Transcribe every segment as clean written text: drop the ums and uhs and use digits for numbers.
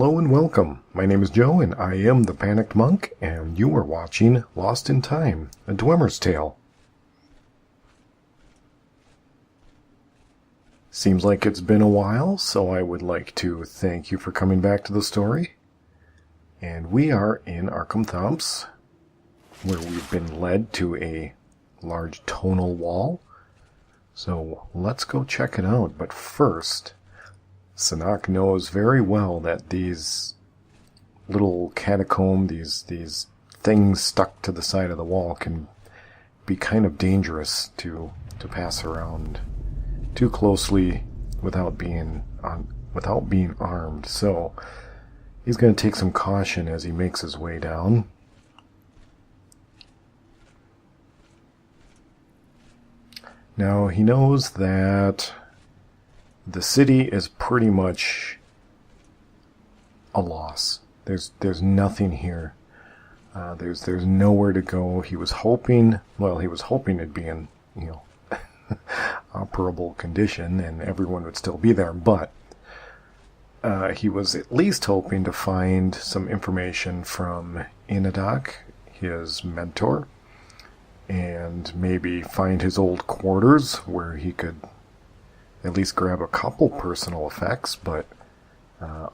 Hello and welcome. My name is Joe and I am the Panicked Monk, and you are watching Lost in Time, a Dwemer's tale. Seems like it's been a while, so I would like to thank you for coming back to the story. And we are in Arkngthamz, where we've been led to a large tonal wall. So let's go check it out, but first, Szenac knows very well that these little catacomb, these things stuck to the side of the wall can be kind of dangerous to pass around too closely without being armed. So he's going to take some caution as he makes his way down. Now he knows that the city is pretty much a loss. There's nothing here. There's nowhere to go. He was hoping it'd be in, operable condition and everyone would still be there, but he was at least hoping to find some information from Inadak, his mentor, and maybe find his old quarters where he could at least grab a couple personal effects, but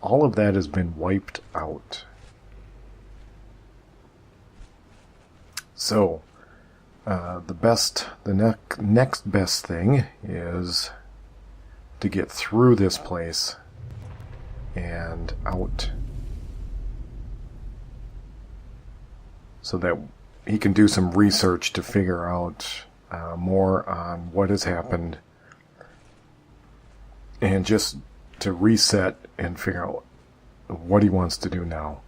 all of that has been wiped out. So, the next best thing is to get through this place and out, so that he can do some research to figure out more on what has happened, and just to reset and figure out what he wants to do now.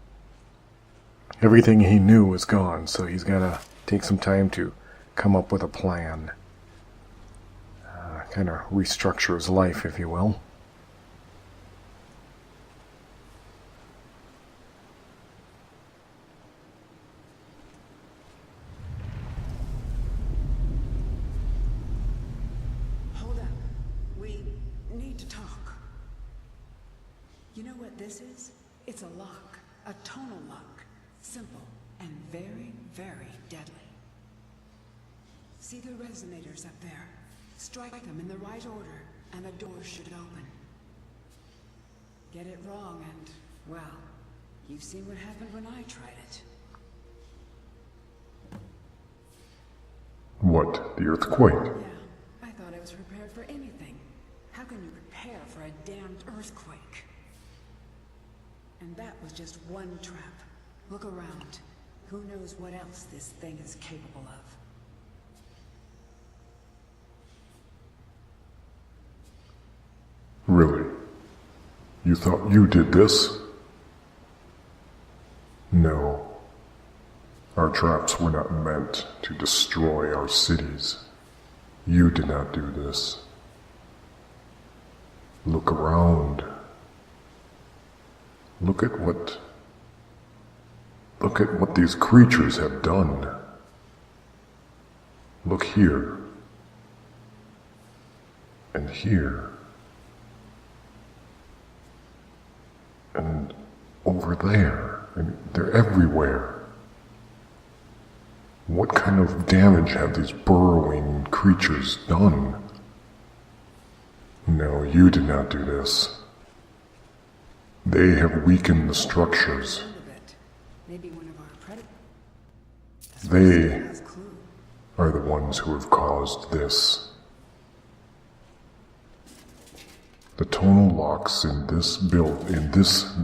Everything he knew is gone, so he's got to take some time to come up with a plan. Kind of restructure his life, if you will. It's a lock, a tonal lock, simple and very, very deadly. See the resonators up there? Strike them in the right order, and a door should open. Get it wrong and, well, you've seen what happened when I tried it. What, the earthquake? Yeah, I thought I was prepared for anything. How can you prepare for a damned earthquake? And that was just one trap. Look around. Who knows what else this thing is capable of? Really? You thought you did this? No. Our traps were not meant to destroy our cities. You did not do this. Look around. Look at what these creatures have done. Look here. And here. And over there. And they're everywhere. What kind of damage have these burrowing creatures done? No, you did not do this. They have weakened the structures. They are the ones who have caused this. The tonal locks in this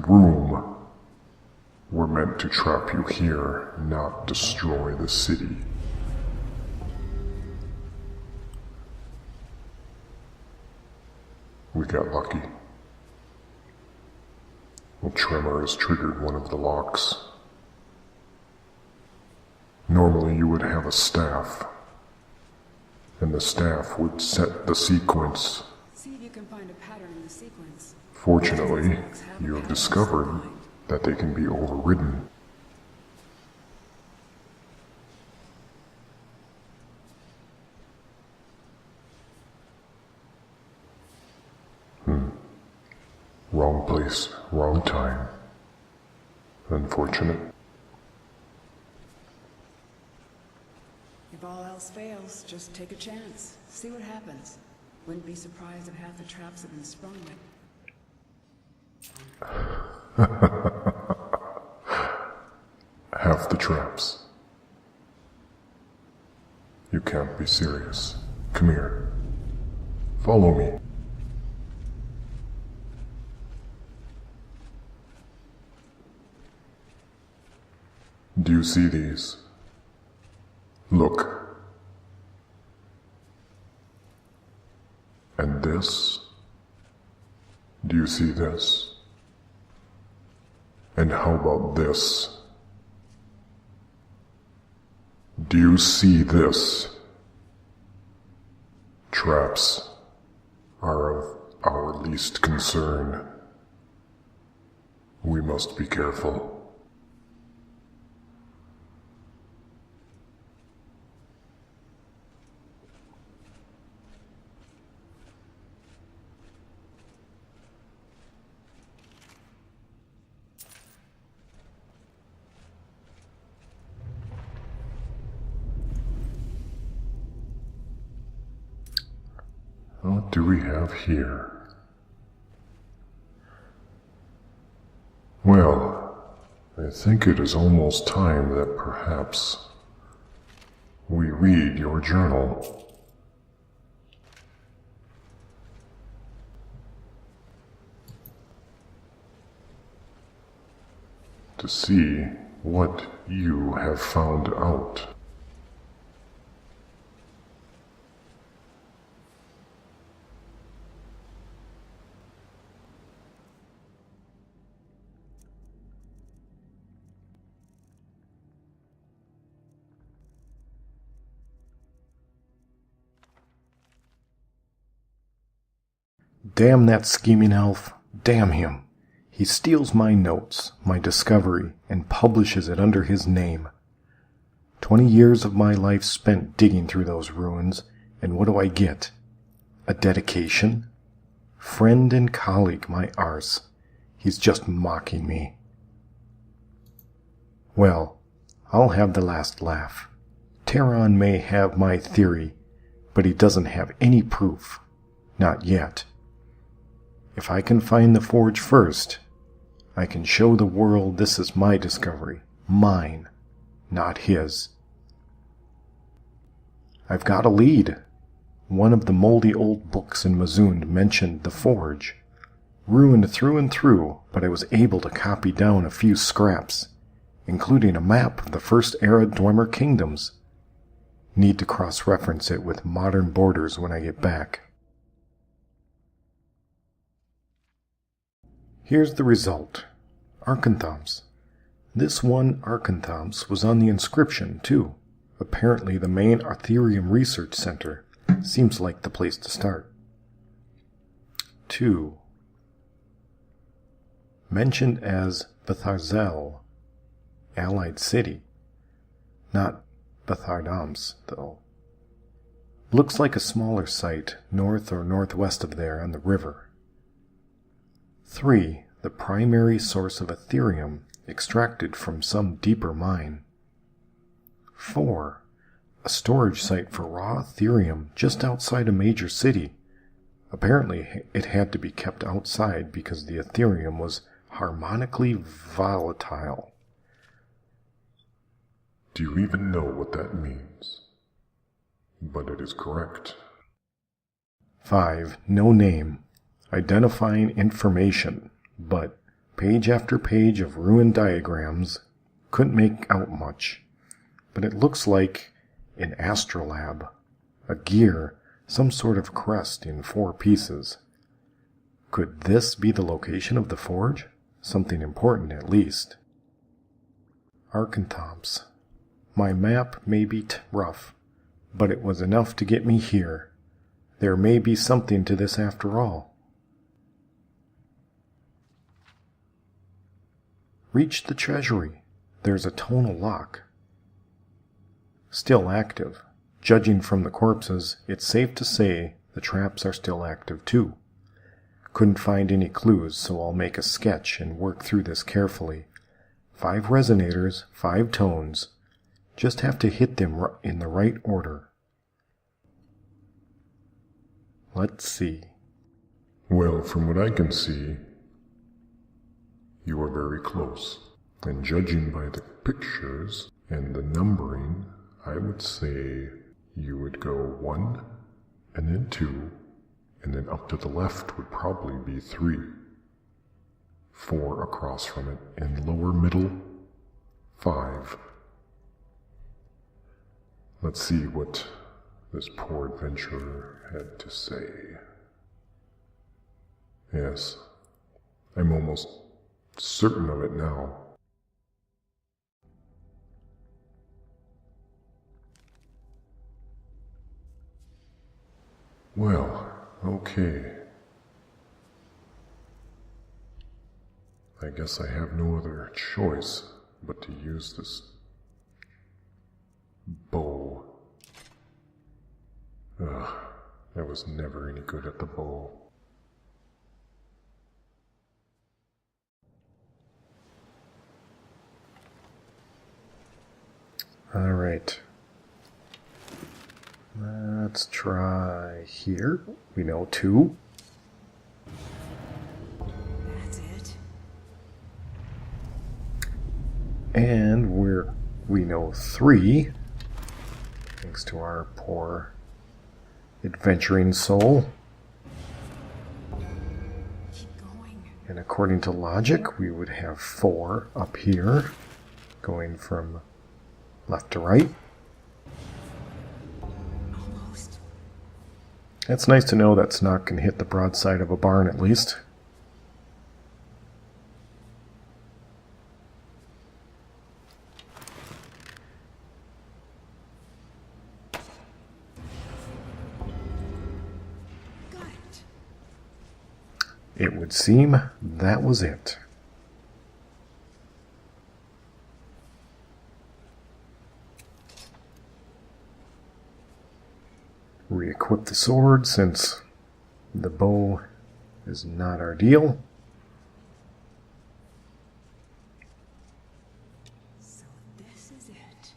room were meant to trap you here, not destroy the city. We got lucky. A tremor has triggered one of the locks. Normally you would have a staff, and the staff would set the sequence. See if you can find a pattern in the sequence. Fortunately, you have discovered that they can be overridden. Wrong place, wrong time. Unfortunate. If all else fails, just take a chance. See what happens. Wouldn't be surprised if half the traps have been sprung with. Half the traps. You can't be serious. Come here. Follow me. Do you see these? Look. And this? Do you see this? And how about this? Do you see this? Traps are of our least concern. We must be careful. What do we have here? Well, I think it is almost time that perhaps we read your journal. To see what you have found out. Damn that scheming elf. Damn him. He steals my notes, my discovery, and publishes it under his name. 20 years of my life spent digging through those ruins, and what do I get? A dedication? Friend and colleague, my arse. He's just mocking me. Well, I'll have the last laugh. Terran may have my theory, but he doesn't have any proof. Not yet. If I can find the forge first, I can show the world this is my discovery, mine, not his. I've got a lead. One of the moldy old books in Mazund mentioned the forge. Ruined through and through, but I was able to copy down a few scraps, including a map of the first era Dwemer kingdoms. Need to cross-reference it with modern borders when I get back. Here's the result. Arkngthamz. This one Arkngthamz was on the inscription, too. Apparently the main aetherium research center. Seems like the place to start. 2. Mentioned as Betharzel, allied city. Not Arkngthamz, though. Looks like a smaller site, north or northwest of there on the river. 3. The primary source of aetherium extracted from some deeper mine. 4. A storage site for raw aetherium just outside a major city. Apparently it had to be kept outside because the aetherium was harmonically volatile. Do you even know what that means? But it is correct. 5. No name. Identifying information, but page after page of ruined diagrams. Couldn't make out much. But it looks like an astrolabe. A gear, some sort of crest in 4 pieces. Could this be the location of the forge? Something important at least. Arkngthamz. My map may be rough, but it was enough to get me here. There may be something to this after all. Reach the treasury. There's a tonal lock. Still active. Judging from the corpses, it's safe to say the traps are still active too. Couldn't find any clues, so I'll make a sketch and work through this carefully. 5 resonators, 5 tones. Just have to hit them in the right order. Let's see. Well, from what I can see, you are very close. And judging by the pictures and the numbering, I would say you would go 1, and then 2, and then up to the left would probably be 3. 4 across from it, and lower middle, 5. Let's see what this poor adventurer had to say. Yes, I'm almost certain of it now. Well, okay. I guess I have no other choice but to use this bow. Ugh, I was never any good at the bow. Alright. Let's try here. We know 2. That's it. And we know 3. Thanks to our poor adventuring soul. Keep going. And according to logic, we would have 4 up here, going from left to right. Almost. It's nice to know that Szenac can hit the broadside of a barn at least. Got it. It would seem that was it. Re-equip the sword since the bow is not our deal. So this is it.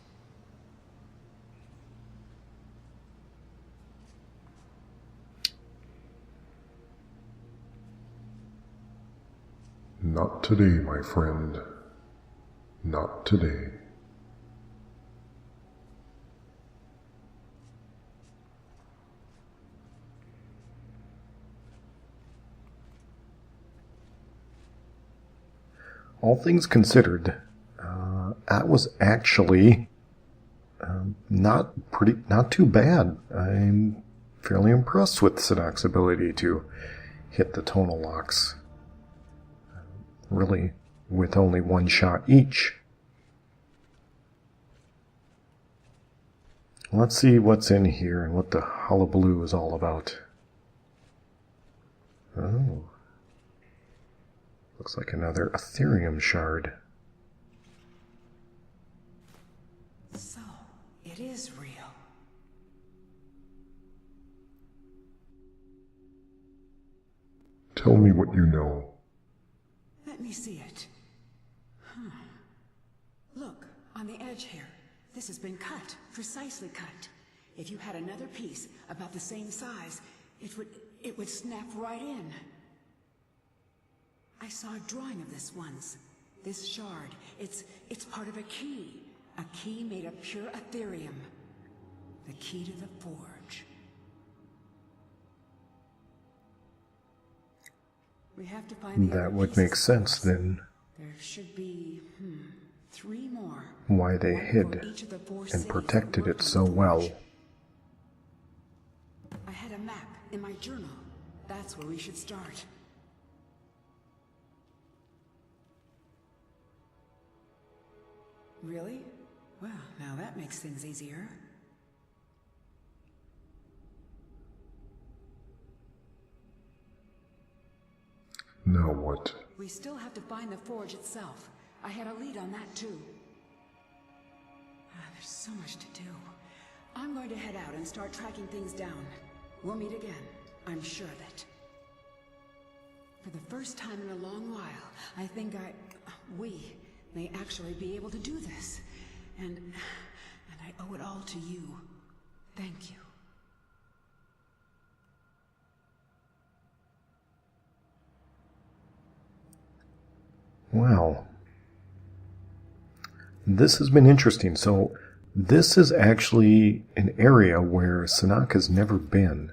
Not today, my friend. Not today. All things considered, that was actually not too bad. I'm fairly impressed with Szenac's ability to hit the tonal locks. Really, with only 1 shot each. Let's see what's in here and what the hullabaloo is all about. Oh. Looks like another aetherium shard. So, it is real. Tell me what you know. Let me see it. Look, on the edge here. This has been cut, precisely cut. If you had another piece about the same size, it would snap right in. I saw a drawing of this once. This shard, it's part of a key. A key made of pure aetherium. The key to the forge. We have to find the That other would pieces, make sense then. There should be, 3 more. Why they One hid for each of the 4 and cities protected that it work so on the well. forge. I had a map in my journal. That's where we should start. Really? Well, now that makes things easier. Now what? We still have to find the forge itself. I had a lead on that too. There's so much to do. I'm going to head out and start tracking things down. We'll meet again. I'm sure of it. For the first time in a long while, I think we may actually be able to do this. And I owe it all to you. Thank you. Wow. This has been interesting. So, this is actually an area where Szenac has never been.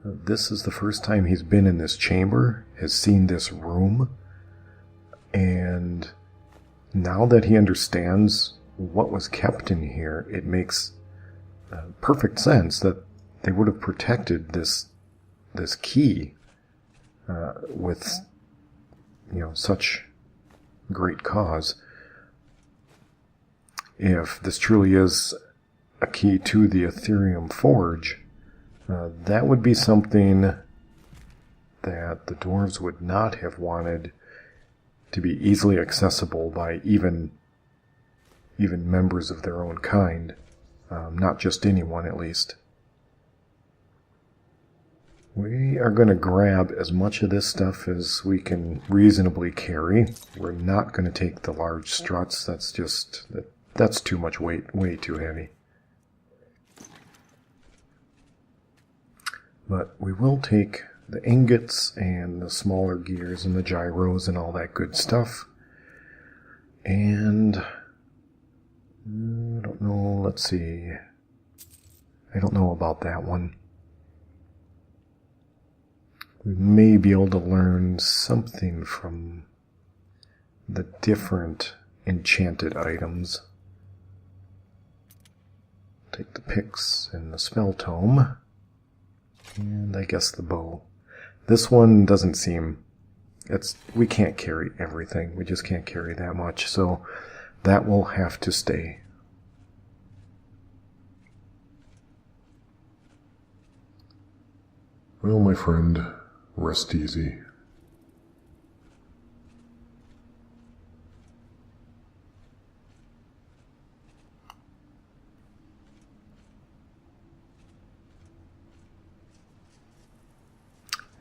This is the first time he's been in this chamber, has seen this room, and now that he understands what was kept in here, it makes perfect sense that they would have protected this key with, such great cause. If this truly is a key to the aetherium forge, that would be something that the dwarves would not have wanted to be easily accessible by even members of their own kind, not just anyone at least. We are going to grab as much of this stuff as we can reasonably carry. We're not going to take the large struts. That's too much weight, way too heavy. But we will take the ingots and the smaller gears and the gyros and all that good stuff. And I don't know, let's see. I don't know about that one. We may be able to learn something from the different enchanted items. Take the picks and the spell tome. And I guess the bow. This one doesn't seem... we can't carry everything. We just can't carry that much. So that will have to stay. Well, my friend, rest easy.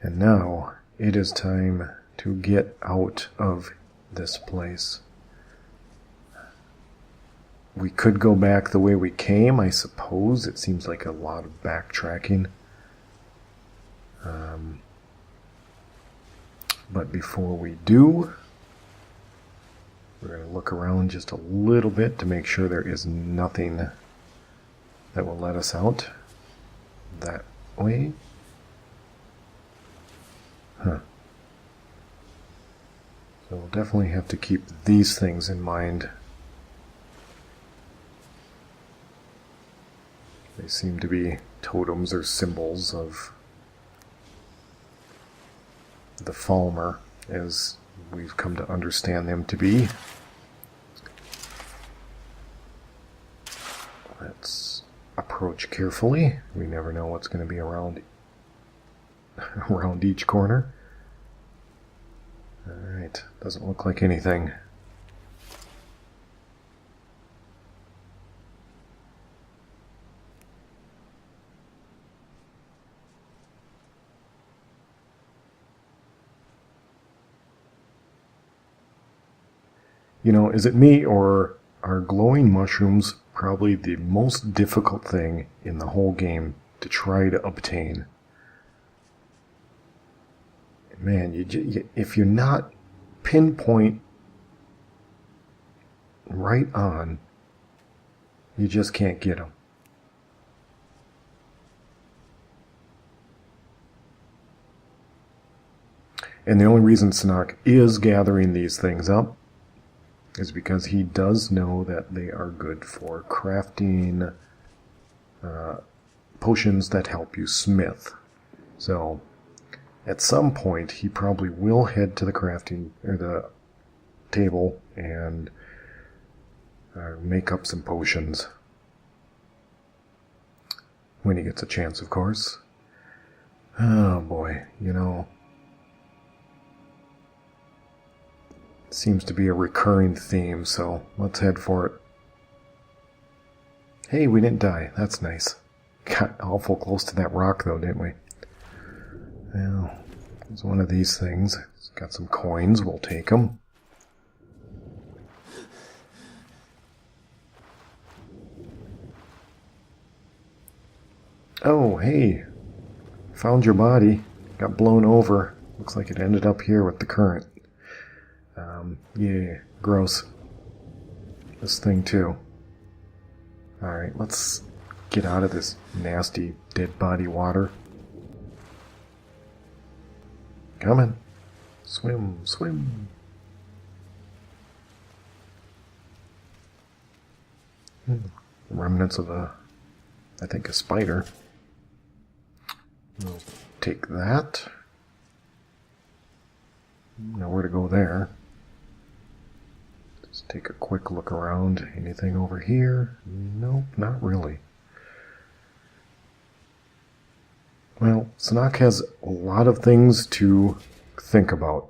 And now it is time to get out of this place. We could go back the way we came, I suppose. It seems like a lot of backtracking. But before we do, we're going to look around just a little bit to make sure there is nothing that will let us out that way. So we'll definitely have to keep these things in mind. They seem to be totems or symbols of the Falmer, as we've come to understand them to be. Let's approach carefully. We never know what's going to be around each corner. Alright, doesn't look like anything. Is it me, or are glowing mushrooms probably the most difficult thing in the whole game to try to obtain? Man, if you're not pinpoint right on, you just can't get them. And the only reason Szenac is gathering these things up is because he does know that they are good for crafting potions that help you smith. So at some point he probably will head to the crafting or the table and make up some potions when he gets a chance, of course. Oh boy, seems to be a recurring theme, so let's head for it. Hey, we didn't die. That's nice. Got awful close to that rock, though, didn't we? Well, there's one of these things. It's got some coins. We'll take them. Oh, hey. Found your body. Got blown over. Looks like it ended up here with the current. Yeah, gross. This thing too. Alright, let's get out of this nasty dead body water. Coming. Swim, swim. Remnants of I think a spider. We'll take that. Nowhere to go there. Just take a quick look around. Anything over here? Nope, not really. Well, Szenac has a lot of things to think about.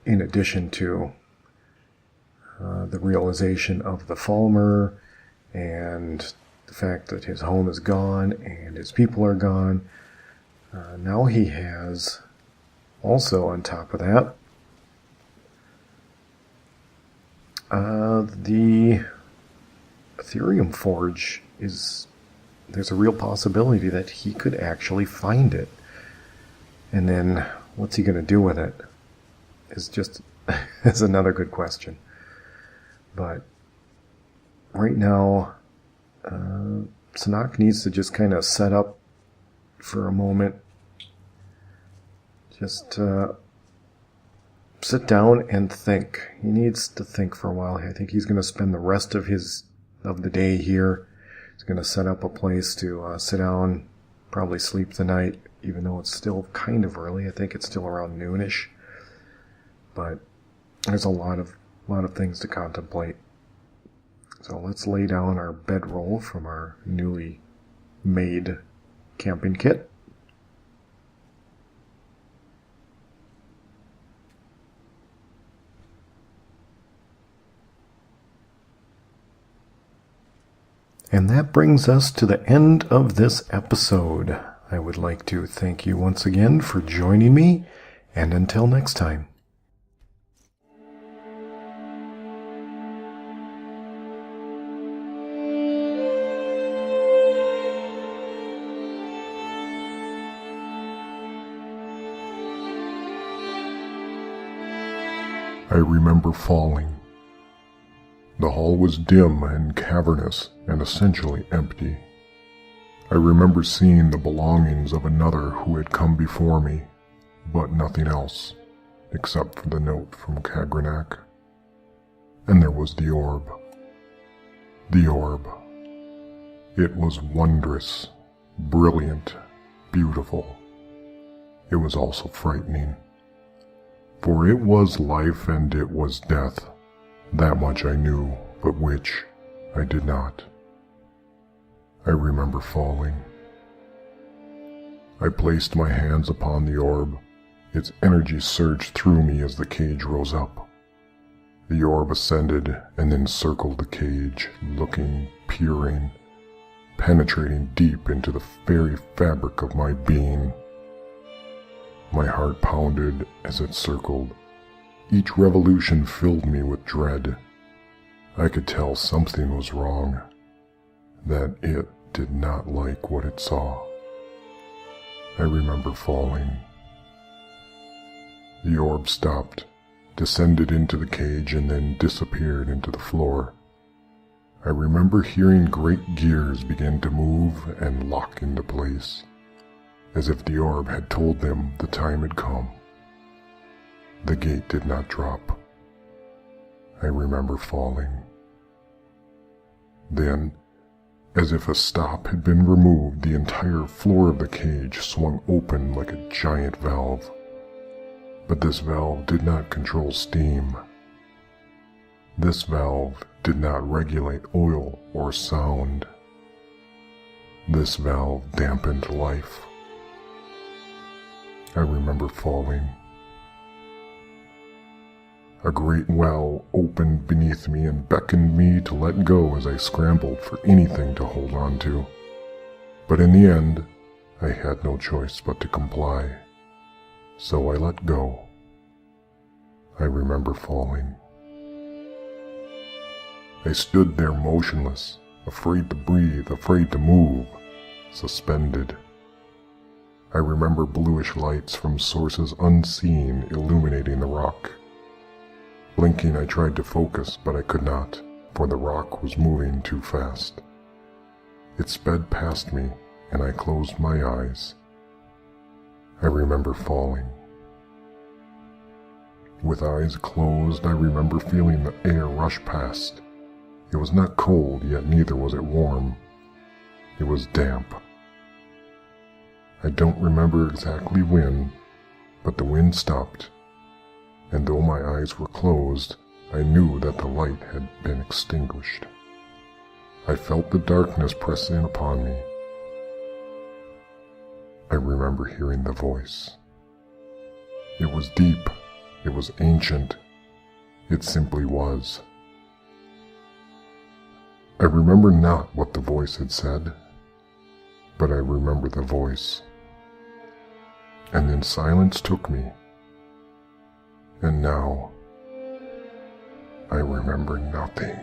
In addition to the realization of the Falmer and the fact that his home is gone and his people are gone. Now he has, also on top of that, the aetherium forge is, there's a real possibility that he could actually find it. And then what's he going to do with it is just, is another good question. But right now, Szenac needs to just kind of set up for a moment. Just sit down and think. He needs to think for a while. I think he's going to spend the rest of the day here. He's going to set up a place to sit down, probably sleep the night, even though it's still kind of early. I think it's still around noonish. But there's a lot of things to contemplate. So let's lay down our bedroll from our newly made camping kit. And that brings us to the end of this episode. I would like to thank you once again for joining me, and until next time. I remember falling. The hall was dim and cavernous and essentially empty. I remember seeing the belongings of another who had come before me, but nothing else, except for the note from Kagranak. And there was the orb. The orb. It was wondrous, brilliant, beautiful. It was also frightening. For it was life and it was death. That much I knew, but which I did not. I remember falling. I placed my hands upon the orb. Its energy surged through me as the cage rose up. The orb ascended and then circled the cage, looking, peering, penetrating deep into the very fabric of my being. My heart pounded as it circled. Each revolution filled me with dread. I could tell something was wrong, that it did not like what it saw. I remember falling. The orb stopped, descended into the cage, and then disappeared into the floor. I remember hearing great gears begin to move and lock into place, as if the orb had told them the time had come. The gate did not drop. I remember falling. Then, as if a stop had been removed, the entire floor of the cage swung open like a giant valve. But this valve did not control steam. This valve did not regulate oil or sound. This valve dampened life. I remember falling. A great well opened beneath me and beckoned me to let go as I scrambled for anything to hold on to. But in the end, I had no choice but to comply. So I let go. I remember falling. I stood there motionless, afraid to breathe, afraid to move, suspended. I remember bluish lights from sources unseen illuminating the rock. Blinking, I tried to focus, but I could not, for the rock was moving too fast. It sped past me, and I closed my eyes. I remember falling. With eyes closed, I remember feeling the air rush past. It was not cold, yet neither was it warm. It was damp. I don't remember exactly when, but the wind stopped, and though my eyes were closed, I knew that the light had been extinguished. I felt the darkness press in upon me. I remember hearing the voice. It was deep, it was ancient, it simply was. I remember not what the voice had said, but I remember the voice. And then silence took me, and now I remember nothing.